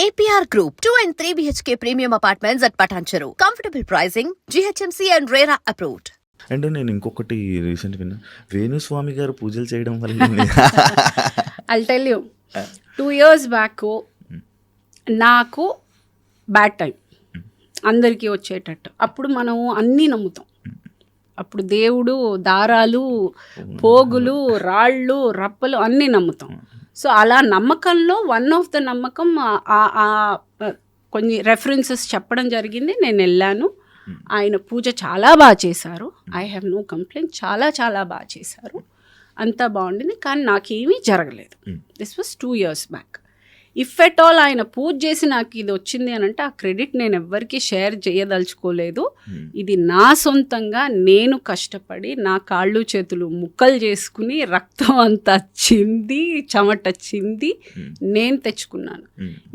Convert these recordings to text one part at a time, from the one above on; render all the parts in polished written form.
APR Group, 2 and 3 BHK premium apartments at Patancheru. Comfortable pricing, GHMC and RERA approved. అంటే నేను ఇంకొకటి recent విన్నా, వేణుస్వామి గారు పూజలు చేయడం వల్ల I'll tell you, 2 years back నాకు బ్యాడ్ టైం అందరికీ వచ్చేటట్టు. అప్పుడు మనం అన్నీ నమ్ముతాం. అప్పుడు దేవుడు, దారాలు, పోగులు, రాళ్ళు, రప్పలు అన్నీ నమ్ముతాం. సో అలా నమ్మకంలో వన్ ఆఫ్ ద నమ్మకం కొన్ని రెఫరెన్సెస్ చెప్పడం జరిగింది. నేను వెళ్ళాను. ఆయన పూజ చాలా బాగా చేశారు. I have no complaint. చాలా చాలా బాగా చేశారు. అంతా బాగుండింది. కానీ నాకేమీ జరగలేదు. This was 2 years back. If at all ఆయన పూజ చేసి నాకు ఇది వచ్చింది అని అంటే ఆ క్రెడిట్ నేను ఎవ్వరికీ షేర్ చేయదలుచుకోలేదు. ఇది నా సొంతంగా నేను కష్టపడి నా కాళ్ళు చేతులు ముక్కలు చేసుకుని రక్తం అంతా చింది చెమట చింది నేను తెచ్చుకున్నాను.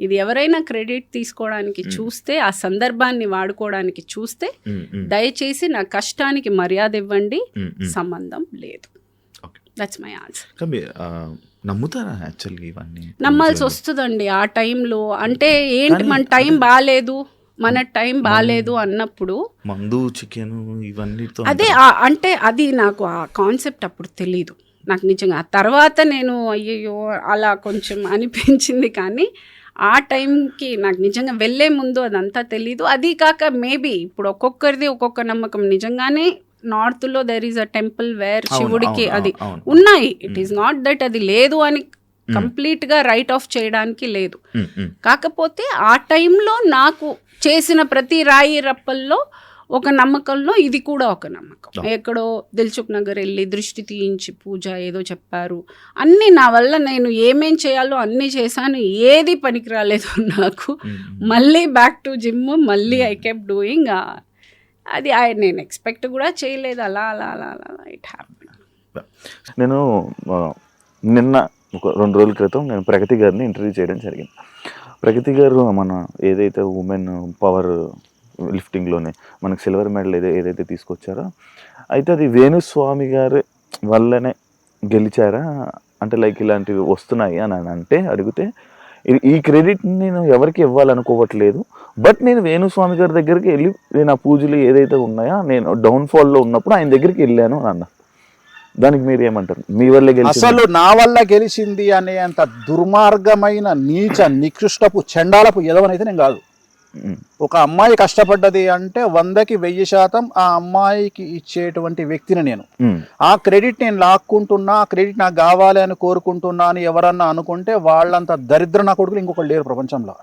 ఇది ఎవరైనా క్రెడిట్ తీసుకోవడానికి చూస్తే, ఆ సందర్భాన్ని వాడుకోవడానికి చూస్తే దయచేసి నా కష్టానికి మర్యాద ఇవ్వండి. సంబంధం లేదు. That's my answer. నమ్ముతారా యాక్చువల్గా? ఇవన్నీ నమ్మాల్సి వస్తుందండి ఆ టైంలో. అంటే ఏంటి, మన టైం బాగాలేదు, మన టైం బాగాలేదు అన్నప్పుడు మందు, చికెన్ ఇవన్నీ అదే అంటే అది నాకు ఆ కాన్సెప్ట్ అప్పుడు తెలీదు నాకు నిజంగా. ఆ తర్వాత నేను అయ్యయ్యో అలా కొంచెం అనిపించింది. కానీ ఆ టైంకి నాకు నిజంగా వెళ్ళే ముందు అదంతా తెలీదు. అది కాక మేబీ ఇప్పుడు ఒక్కొక్కరిది ఒక్కొక్క నమ్మకం. నిజంగానే నార్త్లో there is a temple where శివుడికి అది ఉన్నాయి. ఇట్ ఈస్ నాట్ దట్ అది లేదు అని కంప్లీట్గా రైట్ ఆఫ్ చేయడానికి లేదు. కాకపోతే ఆ టైంలో నాకు చేసిన ప్రతి రాయి రప్పల్లో ఒక నమ్మకంలో ఇది కూడా ఒక నమ్మకం. ఎక్కడో దిల్సుఖ్ నగర్ వెళ్ళి దృష్టి తీయించి పూజ ఏదో చెప్పారు. అన్నీ నా వల్ల నేను ఏమేం చేయాలో అన్నీ చేశాను. ఏది పనికి రాలేదు నాకు. మళ్ళీ బ్యాక్ టు జిమ్, మళ్ళీ ఐ కెప్ డూయింగ్. అది నేను ఎక్స్పెక్ట్ కూడా చేయలేదు. అలా అలా అలా అలా ఇట్ హ్యాపెన్. నేను నిన్న ఒక 2 రోజుల క్రితం నేను ప్రగతి గారిని ఇంటర్వ్యూ చేయడం జరిగింది. ప్రగతి గారు మన ఏదైతే ఉమెన్ పవర్ లిఫ్టింగ్లోనే మనకు సిల్వర్ మెడల్ ఏదైతే తీసుకొచ్చారో, అయితే అది వేణుస్వామి గారి వల్లనే గెలిచారా అంటే లైక్ ఇలాంటివి వస్తున్నాయి అని అంటే అడిగితే, ఈ క్రెడిట్ నేను ఎవరికి ఇవ్వాలనుకోవట్లేదు, బట్ నేను వేణుస్వామి గారి దగ్గరికి వెళ్ళి నేను ఆ పూజలు ఏదైతే ఉన్నాయో నేను డౌన్ఫాల్లో ఉన్నప్పుడు ఆయన దగ్గరికి వెళ్ళాను అని అన్న. దానికి మీరు ఏమంటారు? మీ వల్లే గెలిచింది, అసలు నా వల్ల గెలిచింది అనే అంత దుర్మార్గమైన నీచ నికృష్టపు చండాలపు ఎదవనైతే నేను కాదు. ఒక అమ్మాయి కష్టపడ్డది అంటే 100కి 1000% ఆ అమ్మాయికి ఇచ్చేటువంటి వ్యక్తిని నేను. ఆ క్రెడిట్ నేను లాక్కుంటున్నా, ఆ క్రెడిట్ నాకు కావాలి అని కోరుకుంటున్నా అని ఎవరన్నా అనుకుంటే వాళ్ళంత దరిద్ర నా కొడుకులు ఇంకొకరు లేరు ప్రపంచంలో.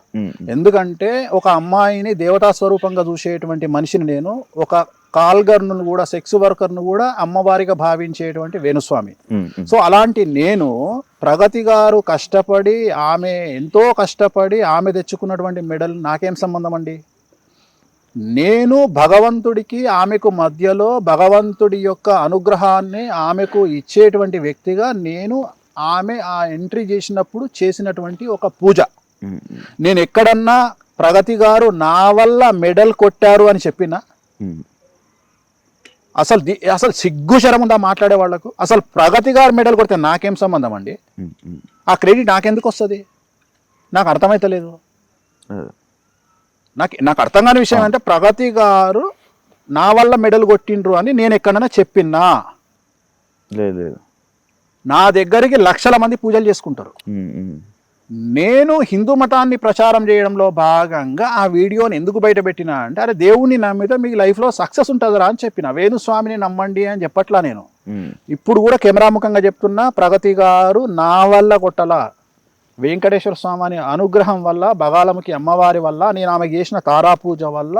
ఎందుకంటే ఒక అమ్మాయిని దేవతా స్వరూపంగా చూసేటువంటి మనిషిని నేను, ఒక కాల్గర్ను కూడా, సెక్స్ వర్కర్ను కూడా అమ్మవారిగా భావించేటువంటి వేణుస్వామి. సో అలాంటి నేను ప్రగతి గారు కష్టపడి, ఆమె ఎంతో కష్టపడి ఆమె తెచ్చుకున్నటువంటి మెడల్ నాకేం సంబంధం అండి? నేను భగవంతుడికి ఆమెకు మధ్యలో భగవంతుడి యొక్క అనుగ్రహాన్ని ఆమెకు ఇచ్చేటువంటి వ్యక్తిగా నేను ఆమె ఆ ఎంట్రీ చేసినప్పుడు చేసినటువంటి ఒక పూజ. నేను ఎక్కడన్నా ప్రగతి గారు నా వల్ల మెడల్ కొట్టారు అని చెప్పినా అసలు సిగ్గు శరం ఉందా మాట్లాడే వాళ్లకు? అసలు ప్రగతి గారు మెడల్ కొడితే నాకేం సంబంధం అండి? ఆ క్రెడిట్ నాకెందుకు వస్తుంది? నాకు అర్థమైతలేదు. నాకు అర్థం కాని విషయం అంటే, ప్రగతి గారు నా వల్ల మెడల్ కొట్టిండ్రు అని నేను ఎక్కడైనా చెప్పినా? లేదు. నా దగ్గరికి లక్షల మంది పూజలు చేసుకుంటారు. నేను హిందూ మతాన్ని ప్రచారం చేయడంలో భాగంగా ఆ వీడియోని ఎందుకు బయట పెట్టినా అంటే, అరే దేవుణ్ణి నమ్మితే మీకు లైఫ్లో సక్సెస్ ఉంటుందిరా అని చెప్పిన. వేణుస్వామిని నమ్మండి అని చెప్పట్లా నేను. ఇప్పుడు కూడా కెమెరాముఖంగా చెప్తున్నా, ప్రగతి గారు నా వల్ల కొట్టలా, వెంకటేశ్వర స్వామి అనుగ్రహం వల్ల, బగాలముఖి అమ్మవారి వల్ల, నేను ఆమెకు చేసిన తారా పూజ వల్ల,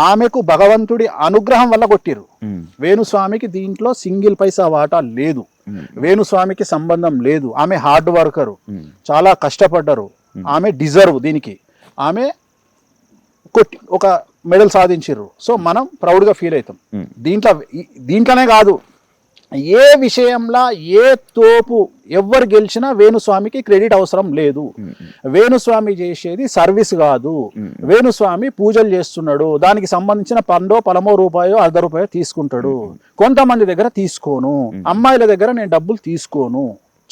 ఆమెకు భగవంతుడి అనుగ్రహం వల్ల కొట్టిరు. వేణుస్వామికి దీంట్లో సింగిల్ పైసా వాటా లేదు. వేణుస్వామికి సంబంధం లేదు. ఆమె హార్డ్ వర్కరు, చాలా కష్టపడ్డరు, ఆమె డిజర్వ్ దీనికి. ఆమె కొట్టి ఒక మెడల్ సాధించారు. సో మనం ప్రౌడ్గా ఫీల్ అవుతాం. దీంట్లోనే కాదు, ఏ విషయంలో ఏ తోపు ఎవరు గెలిచినా వేణుస్వామికి క్రెడిట్ అవసరం లేదు. వేణుస్వామి చేసేది సర్వీస్ కాదు. వేణుస్వామి పూజలు చేస్తున్నాడు, దానికి సంబంధించిన పలమో రూపాయో ₹1/2 తీసుకుంటాడు. కొంతమంది దగ్గర తీసుకోను, అమ్మాయిల దగ్గర నేను డబ్బులు తీసుకోను.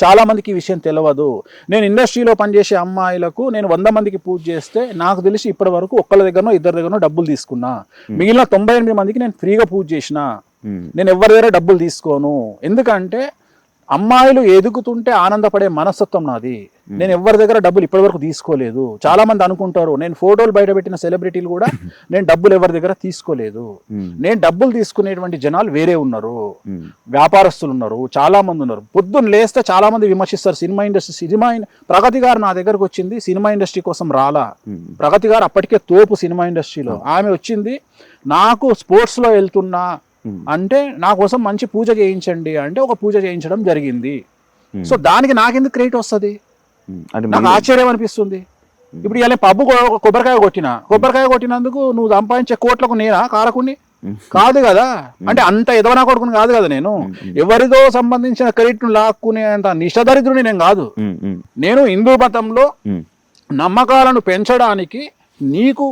చాలా మందికి ఈ విషయం తెలియదు. నేను ఇండస్ట్రీలో పనిచేసే అమ్మాయిలకు నేను 100 మందికి పూజ చేస్తే నాకు తెలిసి ఇప్పటి వరకు ఒక్కళ్ళ దగ్గరనో ఇద్దరి దగ్గరనో డబ్బులు తీసుకున్నా. మిగిలిన 98 మందికి నేను ఫ్రీగా పూజ చేసిన. నేను ఎవరి దగ్గర డబ్బులు తీసుకోను. ఎందుకంటే అమ్మాయిలు ఎదుగుతుంటే ఆనందపడే మనస్తత్వం నాది. నేను ఎవరి దగ్గర డబ్బులు ఇప్పటి వరకు తీసుకోలేదు. చాలా మంది అనుకుంటారు నేను ఫోటోలు బయట పెట్టిన సెలబ్రిటీలు కూడా నేను డబ్బులు ఎవరి దగ్గర తీసుకోలేదు. నేను డబ్బులు తీసుకునేటువంటి జనాలు వేరే ఉన్నారు, వ్యాపారస్తులు ఉన్నారు, చాలా మంది ఉన్నారు. పొద్దున్న లేస్తే చాలా మంది విమర్శిస్తారు సినిమా ఇండస్ట్రీ. ప్రగతి గారు నా దగ్గరకు వచ్చింది సినిమా ఇండస్ట్రీ కోసం రాలా. ప్రగతి గారు అప్పటికే తోపు సినిమా ఇండస్ట్రీలో. ఆమె వచ్చింది నాకు స్పోర్ట్స్లో వెళ్తున్నా అంటే నా కోసం మంచి పూజ చేయించండి అంటే ఒక పూజ చేయించడం జరిగింది. సో దానికి నాకెందుకు క్రెడిట్ వస్తుంది? నాకు ఆశ్చర్యం అనిపిస్తుంది. ఇప్పుడు ఇలా పబ్బు కొబ్బరికాయ కొట్టినందుకు నువ్వు సంపాదించే కోట్లకు నేనా కారకుని కాదు కదా. అంటే అంత ఎదవనా కొడుకుని కాదు కదా నేను. ఎవరిదో సంబంధించిన క్రెడిట్ లాక్కునే అంత నిషదరిద్రుని నేను కాదు. నేను హిందూ మతంలో నమ్మకాలను పెంచడానికి నీకు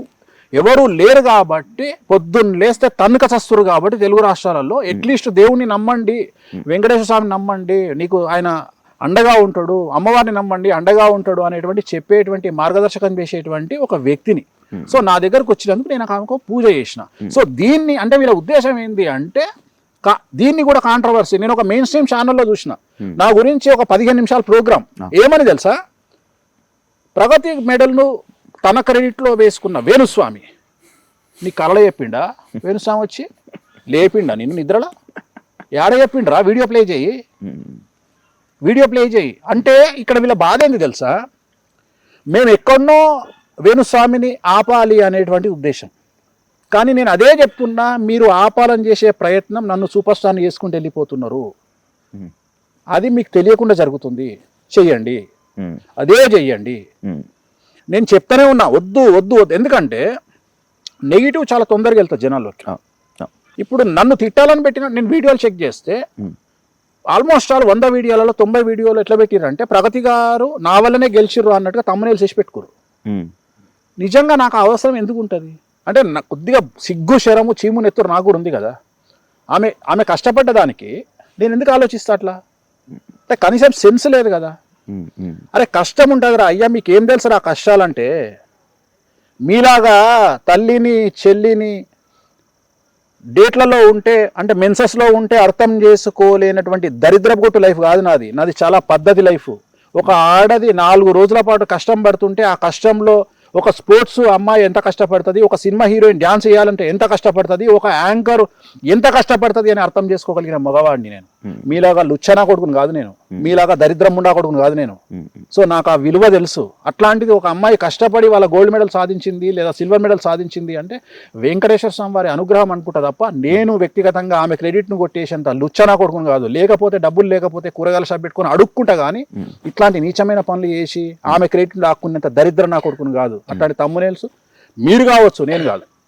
ఎవరు లేరు కాబట్టి పొద్దున్న లేస్తే తన్నుక చస్తురు కాబట్టి తెలుగు రాష్ట్రాలలో అట్లీస్ట్ దేవుణ్ణి నమ్మండి, వెంకటేశ్వర స్వామిని నమ్మండి, నీకు ఆయన అండగా ఉంటాడు, అమ్మవారిని నమ్మండి అండగా ఉంటాడు అనేటువంటి చెప్పేటువంటి మార్గదర్శకం చేసేటువంటి ఒక వ్యక్తిని. సో నా దగ్గరకు వచ్చినందుకు నేను ఆమెకు పూజ చేసిన. సో దీన్ని అంటే వీళ్ళ ఉద్దేశం ఏంటి అంటే దీన్ని కూడా కాంట్రవర్సీ. నేను ఒక మెయిన్ స్ట్రీమ్ ఛానల్లో చూసిన నా గురించి ఒక 15 నిమిషాల ప్రోగ్రామ్. ఏమని తెలుసా? ప్రగతి మెడల్ను తన క్రెడిట్లో వేసుకున్న వేణుస్వామి నీ కళ చెప్పిండా? వేణుస్వామి వచ్చి లేపిండా నిన్ను నిద్రలో? ఏడ చెప్పిండ్రా? వీడియో ప్లే చేయి అంటే ఇక్కడ వీళ్ళ బాధ ఏంది తెలుసా? మేము ఎక్కడనో వేణుస్వామిని ఆపాలి అనేటువంటి ఉద్దేశం. కానీ నేను అదే చెప్తున్నా, మీరు ఆపాలని చేసే ప్రయత్నం నన్ను సూపర్ స్టార్ని చేసుకుంటూ వెళ్ళిపోతున్నారు. అది మీకు తెలియకుండా జరుగుతుంది. చెయ్యండి, అదే చెయ్యండి. నేను చెప్తానే ఉన్నా వద్దు వద్దు వద్దు. ఎందుకంటే నెగిటివ్ చాలా తొందరగా వెళ్తుంది జనాల్లోకి. ఇప్పుడు నన్ను తిట్టాలని పెట్టిన నేను వీడియోలు చెక్ చేస్తే ఆల్మోస్ట్ ఆల్ 100 వీడియోలలో 90 వీడియోలు ఎట్లా పెట్టిరంటే ప్రగతి గారు నా వల్లనే గెలిచిర్రు అన్నట్టుగా తమ్మునేలు చేసి పెట్టుకోరు. నిజంగా నాకు అవసరం ఎందుకు ఉంటుంది అంటే నాకు కొద్దిగా సిగ్గు శరము చీము నెత్తురు నాకు కూడా ఉంది కదా. ఆమె కష్టపడ్డ దానికి నేను ఎందుకు ఆలోచిస్తా అట్లా? అంటే కనీసం సెన్స్ లేదు కదా. అరే కష్టం ఉంటుంది రా అయ్యా, మీకేం తెలుసు రా కష్టాలంటే? మీలాగా తల్లిని చెల్లిని డేట్లలో ఉంటే అంటే మెన్సెస్లో ఉంటే అర్థం చేసుకోలేనటువంటి దరిద్రపు లైఫ్ కాదు నాది. నాది చాలా పద్ధతి లైఫ్. ఒక ఆడది 4 రోజుల పాటు కష్టం పడుతుంటే ఆ కష్టంలో ఒక స్పోర్ట్స్ అమ్మాయి ఎంత కష్టపడుతుంది, ఒక సినిమా హీరోయిన్ డ్యాన్స్ చేయాలంటే ఎంత కష్టపడుతుంది, ఒక యాంకర్ ఎంత కష్టపడుతుంది అని అర్థం చేసుకోగలిగిన మగవాడిని నేను. మీలాగా లుచ్చనా కొడుకుని కాదు నేను, మీలాగా దరిద్రం ముండా కొడుకుని కాదు నేను. సో నాకు ఆ విలువ తెలుసు. అట్లాంటిది ఒక అమ్మాయి కష్టపడి వాళ్ళ గోల్డ్ మెడల్ సాధించింది లేదా సిల్వర్ మెడల్ సాధించింది అంటే వెంకటేశ్వర స్వామి వారి అనుగ్రహం అనుకుంటా తప్ప నేను వ్యక్తిగతంగా ఆమె క్రెడిట్ను కొట్టేసేంత లుచ్చనా కొడుకుని కాదు. లేకపోతే డబ్బులు లేకపోతే కూరగాయల షాప్ పెట్టుకుని అడుక్కుంటా కానీ ఇట్లాంటి నీచమైన పనులు చేసి ఆమె క్రెడిట్ లాక్కునేంత దరిద్రం నా కొడుకుని కాదు. అట్లాంటి తమ్మునేల్స్ మీరు కావచ్చు, నేను కాదు.